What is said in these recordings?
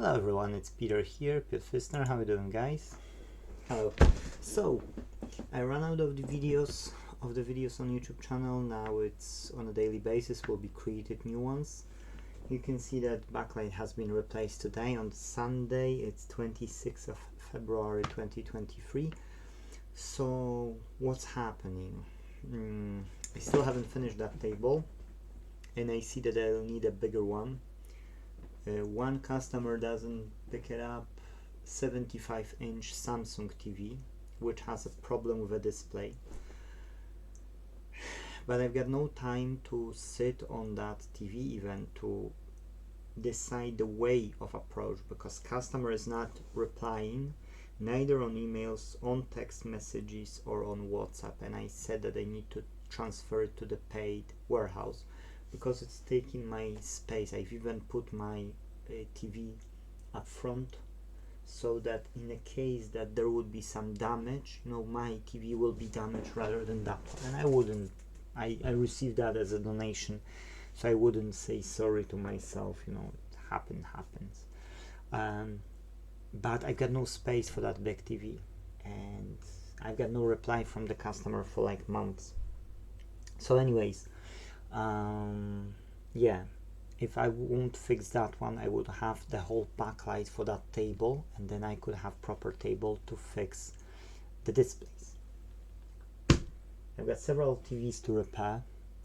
Hello everyone, it's Peter here, Piotr Fistner. How are you doing, guys? Hello. So I ran out of the videos on YouTube channel. Now it's on a daily basis, will be created new ones. You can see that backlight has been replaced today on Sunday. It's 26th of February 2023. So what's happening? I still haven't finished that table, and I see that I'll need a bigger one. One customer doesn't pick it up, 75-inch Samsung TV, which has a problem with a display. But I've got no time to sit on that TV event to decide the way of approach, because customer is not replying neither on emails, on text messages or on WhatsApp, and I said that I need to transfer it to the paid warehouse because it's taking my space. I've even put my TV up front so that in a case that there would be some damage, my TV will be damaged rather than that one. And I received that as a donation, so I wouldn't say sorry to myself, it happens. But I got no space for that big TV, and I got no reply from the customer for like months. So anyways, yeah, if I won't fix that one, I would have the whole backlight for that table, and then I could have proper table to fix the displays. I've got several TVs to repair.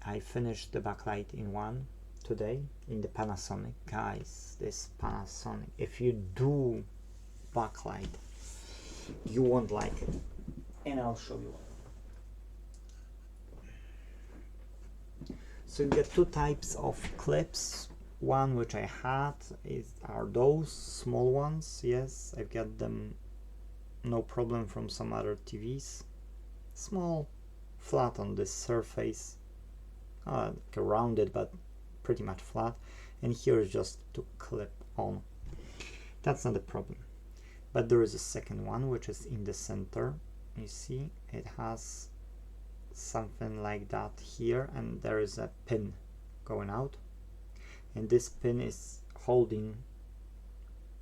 I finished the backlight in one today in the Panasonic. Guys, this Panasonic, if you do backlight, you won't like it, and I'll show you why. So you get two types of clips. One which I had are those small ones. Yes, I've got them no problem from some other TVs. Small, flat on this surface, like rounded but pretty much flat. And here is just to clip on. That's not a problem. But there is a second one which is in the center. You see, it has something like that here, and there is a pin going out, and this pin is holding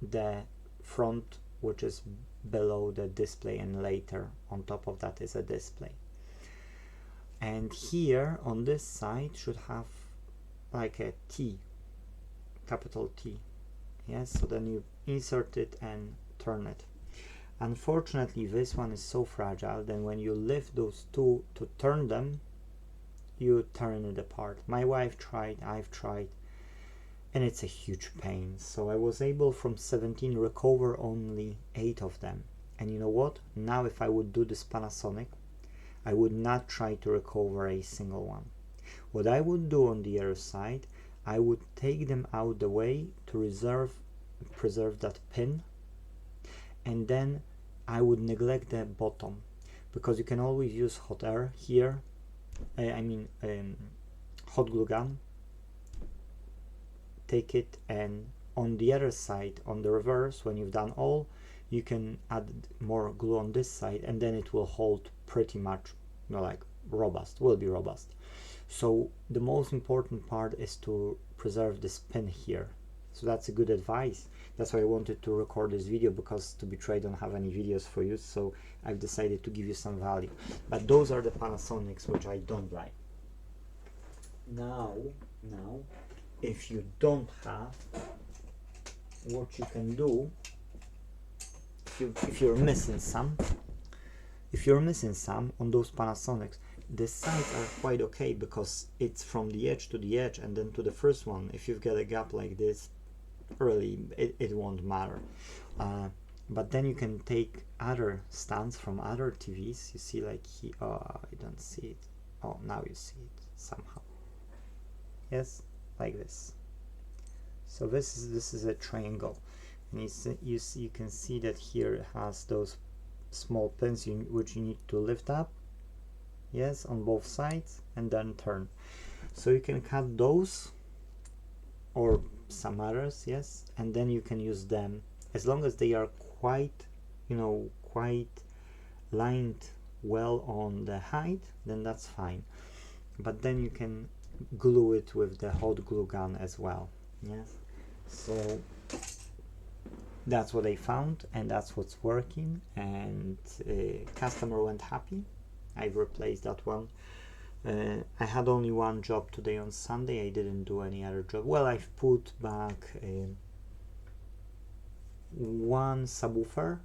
the front, which is below the display, and later on top of that is a display. And here on this side should have like a T, capital T. Yes, so then you insert it and turn it. Unfortunately, this one is so fragile that when you lift those two to turn them, you turn it apart. My wife tried, I've tried, and it's a huge pain. So I was able from 17 recover only 8 of them. And you know what? Now if I would do this Panasonic, I would not try to recover a single one. What I would do on the other side, I would take them out the way to preserve that pin, and then I would neglect the bottom, because you can always use hot air here, hot glue gun, take it, and on the other side, on the reverse, when you've done all, you can add more glue on this side, and then it will hold pretty much like robust, will be robust. So the most important part is to preserve this pin here. So that's a good advice. That's why I wanted to record this video, because to be true, I don't have any videos for you, so I've decided to give you some value. But those are the Panasonics which I don't like. Now, if you don't have, what you can do, if you're missing some on those Panasonics, the sides are quite okay, because it's from the edge to the edge and then to the first one. If you've got a gap like this, really it won't matter. But then you can take other stands from other TVs. You see, like here, you don't see it. Oh, now you see it somehow. Yes, like this. So this is a triangle, and you can see that here it has those small pins which you need to lift up, yes, on both sides, and then turn. So you can cut those or some others, yes, and then you can use them as long as they are quite lined well on the height, then that's fine. But then you can glue it with the hot glue gun as well. Yes, so That's what I found, and that's what's working, and customer went happy. I've replaced that one. I had only one job today on Sunday. I didn't do any other job. Well, I've put back one subwoofer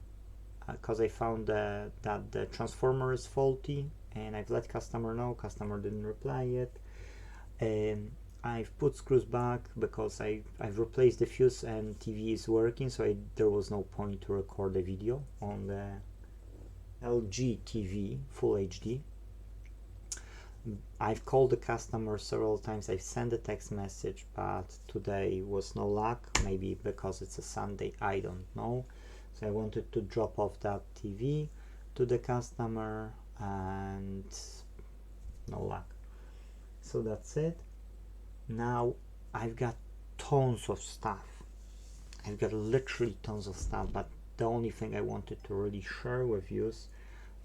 because I found that the transformer is faulty, and I've let customer know. Customer didn't reply yet. I've put screws back because I've replaced the fuse and TV is working, so there was no point to record the video on the LG TV Full HD. I've called the customer several times. I've sent a text message, but today was no luck. Maybe because it's a Sunday, I don't know. So I wanted to drop off that TV to the customer, and no luck. So that's it. Now I've got tons of stuff. I've got literally tons of stuff, but the only thing I wanted to really share with you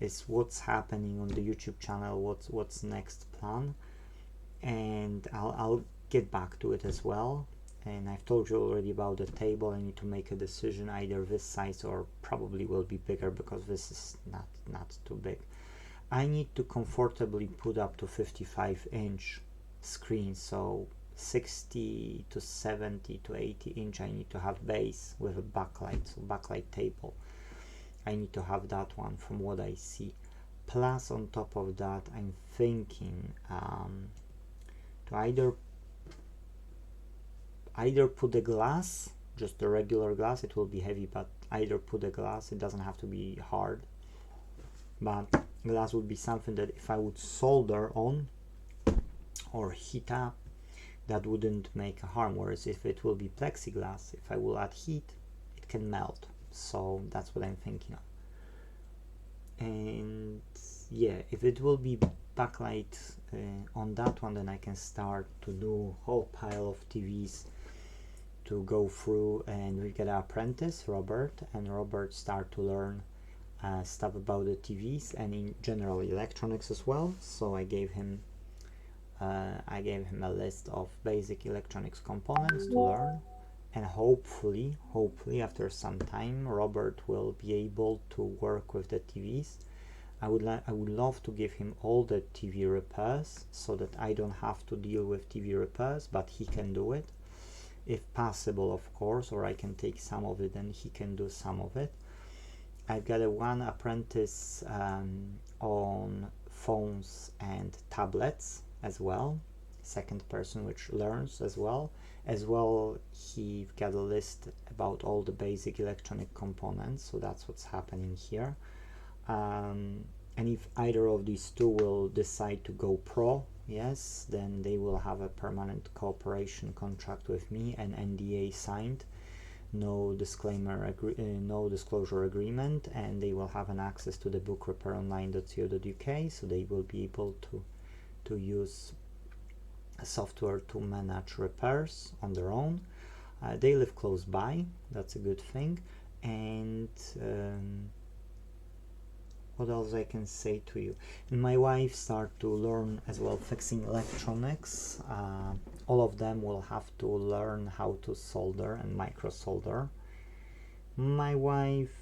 is what's happening on the YouTube channel, what's next plan, and I'll get back to it as well. And I've told you already about the table. I need to make a decision, either this size or probably will be bigger, because this is not too big. I need to comfortably put up to 55-inch screen, so 60 to 70 to 80 inch I need to have base with a backlight, so backlight table. I need to have that one from what I see. Plus on top of that, I'm thinking to either put the glass, just the regular glass, it will be heavy, but either put the glass, it doesn't have to be hard, but glass would be something that if I would solder on or heat up, that wouldn't make a harm, whereas if it will be plexiglass, if I will add heat, it can melt. So that's what I'm thinking of. And yeah, if it will be backlight on that one, then I can start to do whole pile of TVs to go through, and we get an apprentice, Robert, and Robert start to learn stuff about the TVs and in general electronics as well. So I gave him a list of basic electronics components to learn, and hopefully after some time Robert will be able to work with the TVs. I would love to give him all the TV repairs so that I don't have to deal with TV repairs, but he can do it if possible, of course, or I can take some of it and he can do some of it. I've got one apprentice on phones and tablets as well, second person, which learns as well. He got a list about all the basic electronic components, so that's what's happening here. And if either of these two will decide to go pro, yes, then they will have a permanent cooperation contract with me, an NDA signed, no disclosure agreement, and they will have an access to the book repaironline.co.uk, so they will be able to use software to manage repairs on their own. They live close by, that's a good thing. And what else I can say to you? And my wife start to learn as well fixing electronics. All of them will have to learn how to solder and micro solder. My wife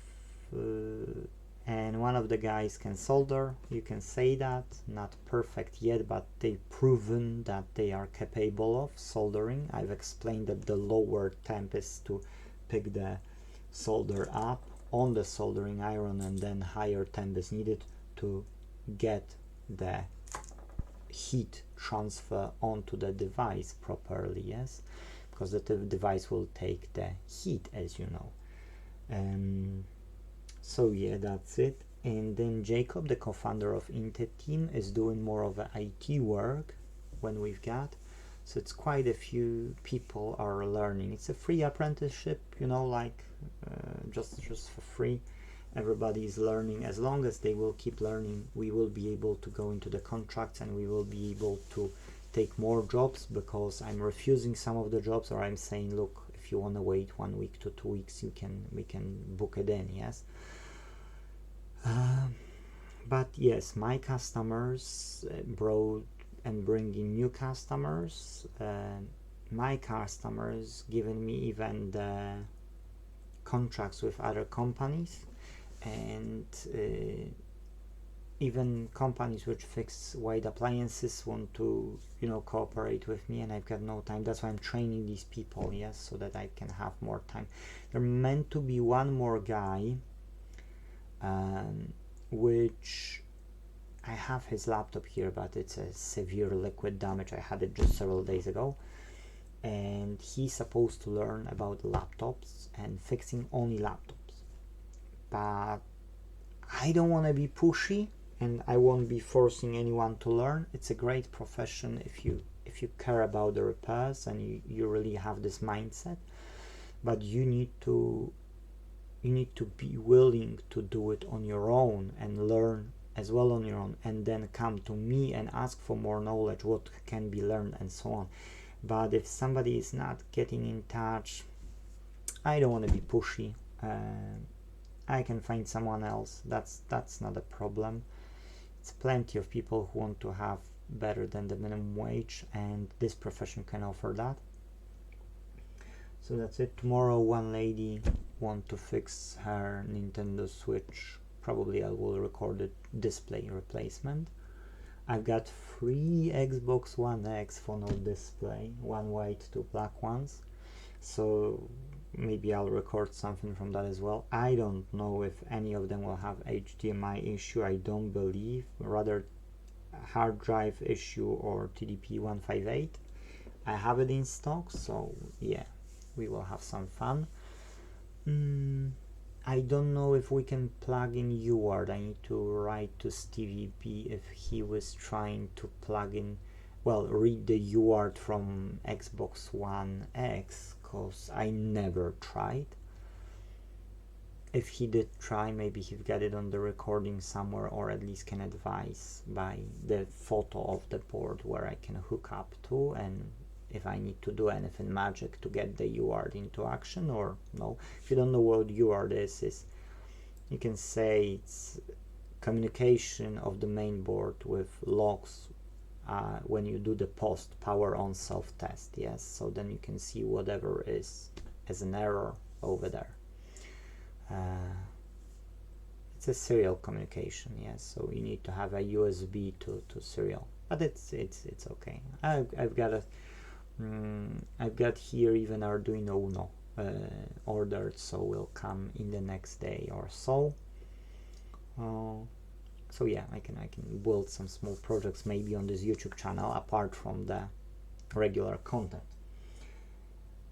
and one of the guys can solder, you can say that, not perfect yet, but they've proven that they are capable of soldering. I've explained that the lower temp is to pick the solder up on the soldering iron, and then higher temp is needed to get the heat transfer onto the device properly, yes, because the device will take the heat, as you know. So yeah, that's it. And then Jacob, the co-founder of Inte.Team, is doing more of a IT work when we've got, so it's quite a few people are learning. It's a free apprenticeship, you know, like just for free. Everybody is learning. As long as they will keep learning, we will be able to go into the contracts, and we will be able to take more jobs, because I'm refusing some of the jobs, or I'm saying, look, if you want to wait 1 week to 2 weeks, we can book it in, yes. But yes, my customers brought and bringing new customers. My customers giving me even the contracts with other companies, and even companies which fix white appliances want to, you know, cooperate with me, and I've got no time. That's why I'm training these people, yes, so that I can have more time. There meant to be one more guy, which I have his laptop here, but it's a severe liquid damage. I had it just several days ago, and he's supposed to learn about laptops and fixing only laptops. But I don't want to be pushy, and I won't be forcing anyone to learn. It's a great profession if you care about the repairs and you really have this mindset, but you need to be willing to do it on your own and learn as well on your own, and then come to me and ask for more knowledge, what can be learned and so on. But if somebody is not getting in touch, I don't want to be pushy. I can find someone else. That's not a problem. It's plenty of people who want to have better than the minimum wage, and this profession can offer that. So that's it. Tomorrow one lady want to fix her Nintendo Switch. Probably I will record a display replacement. I've got 3 Xbox One X for no display, 1 white, 2 black ones. So maybe I'll record something from that as well. I don't know if any of them will have HDMI issue. I don't believe, rather hard drive issue or TDP158. I have it in stock, so yeah, we will have some fun. I don't know if we can plug in UART. I need to write to Stevie B if he was trying to plug in, well, read the UART from Xbox One X, because I never tried. If he did try, maybe he's got it on the recording somewhere, or at least can advise by the photo of the board where I can hook up to, and if I need to do anything magic to get the UART into action or no. If you don't know what UART is you can say it's communication of the main board with logs when you do the post power on self-test, yes, so then you can see whatever is as an error over there. It's a serial communication, yes, so you need to have a USB to serial, but it's okay. I've got here even Arduino Uno ordered, so will come in the next day or so. So yeah, I can build some small projects maybe on this YouTube channel apart from the regular content.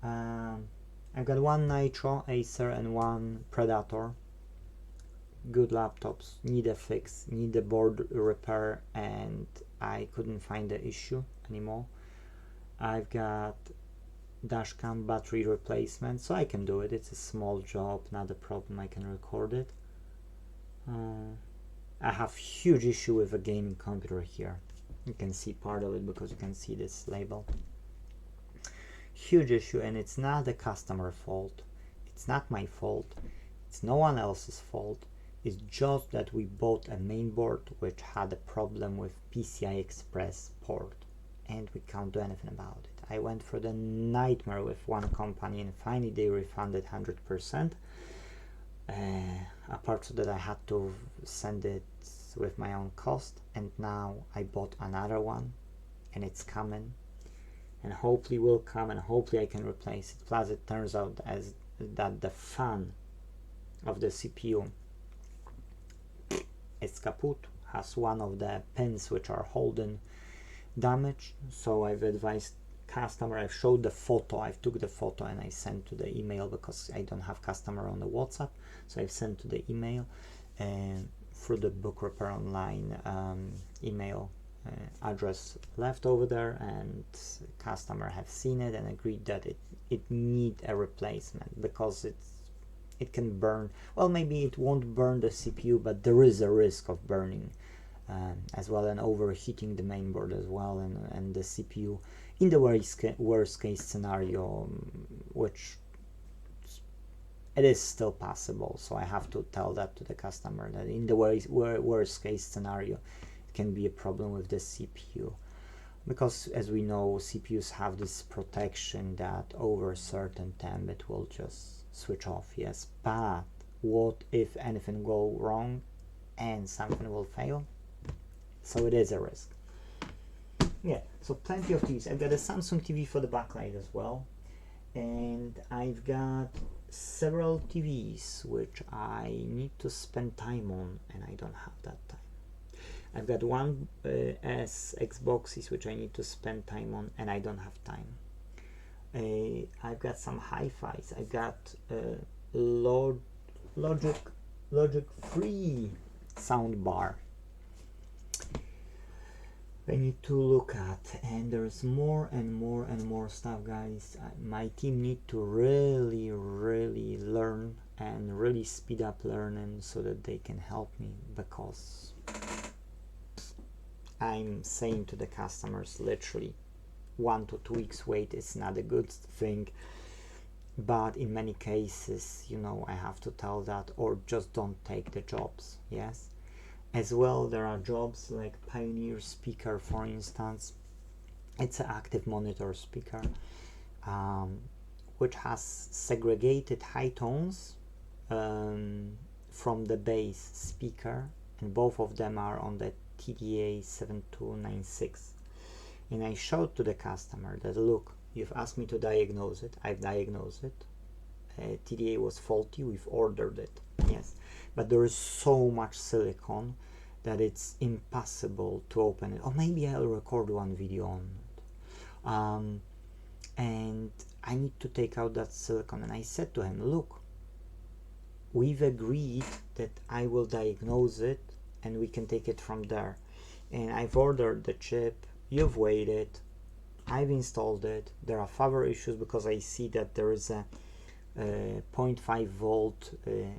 I've got 1 Nitro Acer and 1 Predator. Good laptops, need a fix, need a board repair, and I couldn't find the issue anymore. I've got dashcam battery replacement, so I can do it. It's a small job, not a problem. I can record it. I have huge issue with a gaming computer here. You can see part of it because you can see this label. Huge issue, and it's not the customer fault. It's not my fault. It's no one else's fault. It's just that we bought a mainboard which had a problem with PCI Express port, and we can't do anything about it. I went through the nightmare with one company, and finally they refunded 100%. Apart from that, I had to send it with my own cost, and now I bought another one, and it's coming, and hopefully will come, and hopefully I can replace it. Plus it turns out that the fan of the CPU is kaput, has one of the pins which are holding damage, so I've advised customer, I've showed the photo, I've took the photo and I sent to the email because I don't have customer on the WhatsApp, so I've sent to the email and through the Book Repair Online email address left over there, and customer have seen it and agreed that it need a replacement because it can burn. Well, maybe it won't burn the CPU, but there is a risk of burning as well, and overheating the mainboard as well, and the CPU in the worst case scenario, which it is still possible. So I have to tell that to the customer that in the worst case scenario it can be a problem with the CPU, because as we know, CPUs have this protection that over a certain temp it will just switch off, yes, but what if anything go wrong and something will fail? So it is a risk. Yeah, so plenty of TVs. I've got a Samsung TV for the backlight as well, and I've got several TVs which I need to spend time on, and I don't have that time. I've got one Xboxes which I need to spend time on, and I don't have time. I've got some hi-fis. I've got Logic 3 sound bar I need to look at, and there's more and more and more stuff, guys. My team need to really learn and really speed up learning so that they can help me, because I'm saying to the customers literally 1 to 2 weeks wait is not a good thing, but in many cases, you know, I have to tell that, or just don't take the jobs. Yes. As well, there are jobs like Pioneer speaker, for instance. It's an active monitor speaker, which has segregated high tones from the bass speaker, and both of them are on the TDA7296. And I showed to the customer that, look, you've asked me to diagnose it, I've diagnosed it. TDA was faulty, we've ordered it, yes, but there is so much silicon that it's impossible to open it. Or maybe I'll record one video on it, and I need to take out that silicon. And I said to him, look, we've agreed that I will diagnose it and we can take it from there, and I've ordered the chip, you've waited, I've installed it. There are further issues because I see that there is a 0.5 volt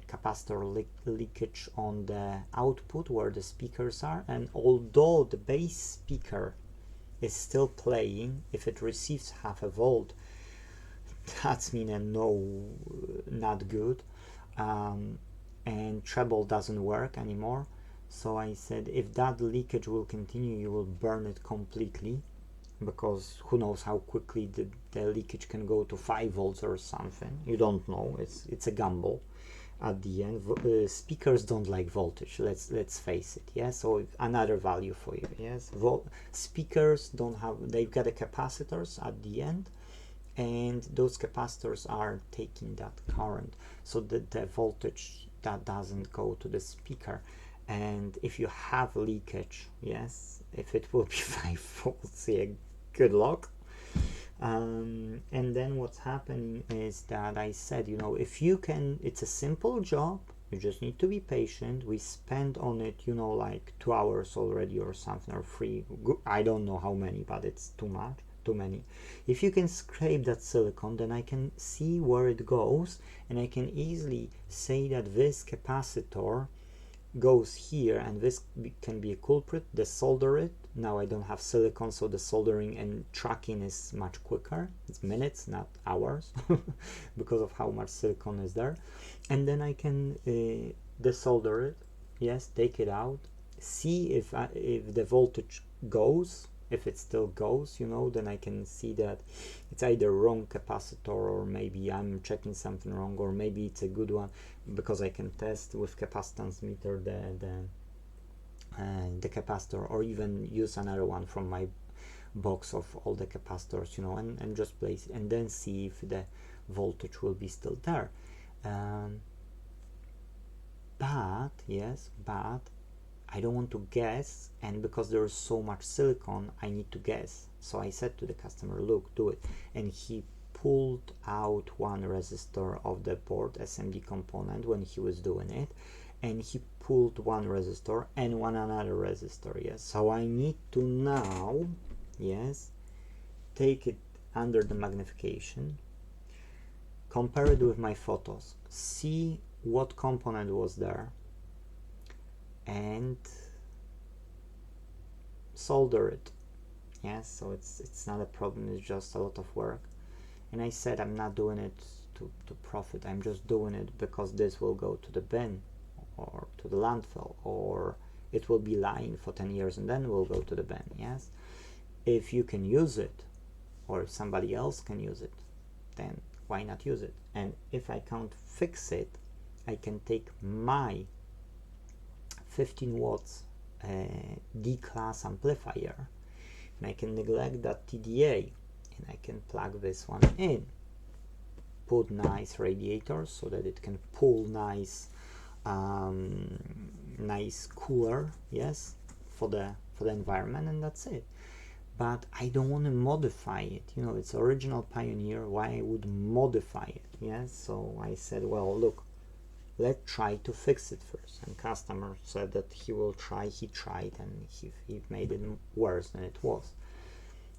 capacitor leakage on the output where the speakers are, and although the bass speaker is still playing, if it receives 0.5 volt, that's mean a no, not good, and treble doesn't work anymore. So I said, if that leakage will continue, you will burn it completely, because who knows how quickly the leakage can go to 5 volts or something. You don't know. It's a gamble at the end. Speakers don't like voltage, let's face it. Yeah, so another value for you. Yes, speakers don't have, they've got a capacitors at the end, and those capacitors are taking that current, so that the voltage that doesn't go to the speaker. And if you have leakage, yes, if it will be 5 volts, yeah, good luck. And then what's happening is that I said, you know, if you can, it's a simple job, you just need to be patient. We spend on it, you know, like 2 hours already or something, or 3, I don't know how many, but it's too many. If you can scrape that silicon, then I can see where it goes, and I can easily say that this capacitor goes here, and this can be a culprit. Desolder it. Now I don't have silicon, so the soldering and tracking is much quicker. It's minutes, not hours, because of how much silicon is there. And then I can desolder it, yes, take it out, see if the voltage goes. If it still goes, you know, then I can see that it's either wrong capacitor, or maybe I'm checking something wrong, or maybe it's a good one, because I can test with capacitance meter the capacitor, or even use another one from my box of all the capacitors, you know, and just place it, and then see if the voltage will be still there. But I don't want to guess, and because there is so much silicon, I need to guess. So I said to the customer, look, do it. And he pulled out one resistor of the board SMD component when he was doing it, and he pulled one resistor and one another resistor. Yes, so I need to now, yes, take it under the magnification, compare it with my photos, see what component was there, and solder it. Yes, so it's not a problem, it's just a lot of work. And I said, I'm not doing it to profit, I'm just doing it because this will go to the bin or to the landfill, or it will be lying for 10 years and then will go to the bin. Yes, if you can use it, or if somebody else can use it, then why not use it? And if I can't fix it, I can take my 15 watts D-class amplifier, and I can neglect that TDA, and I can plug this one in, put nice radiators so that it can pull nice nice cooler, yes, for the environment, and that's it. But I don't want to modify it, you know, it's original Pioneer, why I would modify it? Yes, so I said, well, look, let's try to fix it first. And customer said that he will try. He tried, and he made it worse than it was.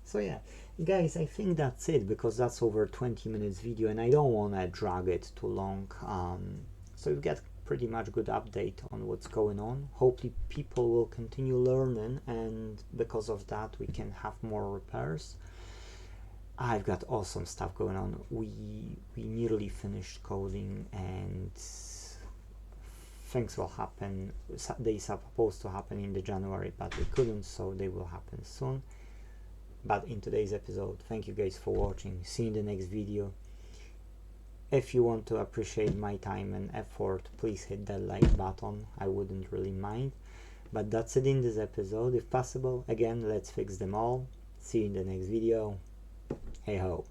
So yeah, guys, I think that's it, because that's over 20 minutes video and I don't want to drag it too long. So you get pretty much good update on what's going on. Hopefully people will continue learning, and because of that we can have more repairs. I've got awesome stuff going on. We nearly finished coding, and things will happen. They are supposed to happen in the January, but they couldn't, so they will happen soon. But in today's episode, thank you guys for watching. See you in the next video. If you want to appreciate my time and effort, please hit that like button. I wouldn't really mind. But that's it in this episode. If possible, again, let's fix them all. See you in the next video. Hey ho.